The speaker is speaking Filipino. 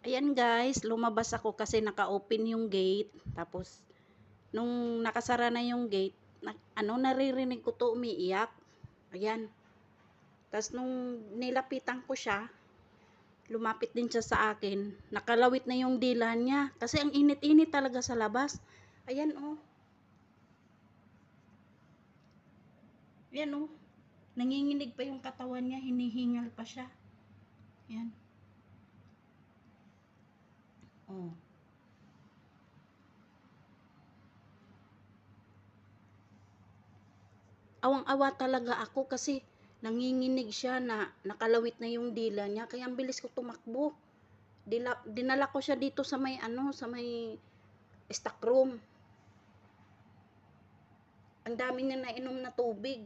Ayan guys, lumabas ako kasi naka-open yung gate. Tapos, nung nakasara na yung gate, naririnig ko to umiiyak. Ayan. Tapos nung nilapitan ko siya, lumapit din siya sa akin. Nakalawit na yung dila niya. Kasi ang init-init talaga sa labas. Ayan oh. Ayan oh. Nanginginig pa yung katawan niya. Hinihingal pa siya. Ayan. Oh. Awang-awa talaga ako kasi nanginginig siya na nakalawit na yung dila niya. Kaya ang bilis ko tumakbo. Dinala ko siya dito sa may sa may stock room. Ang dami niya nainom na tubig.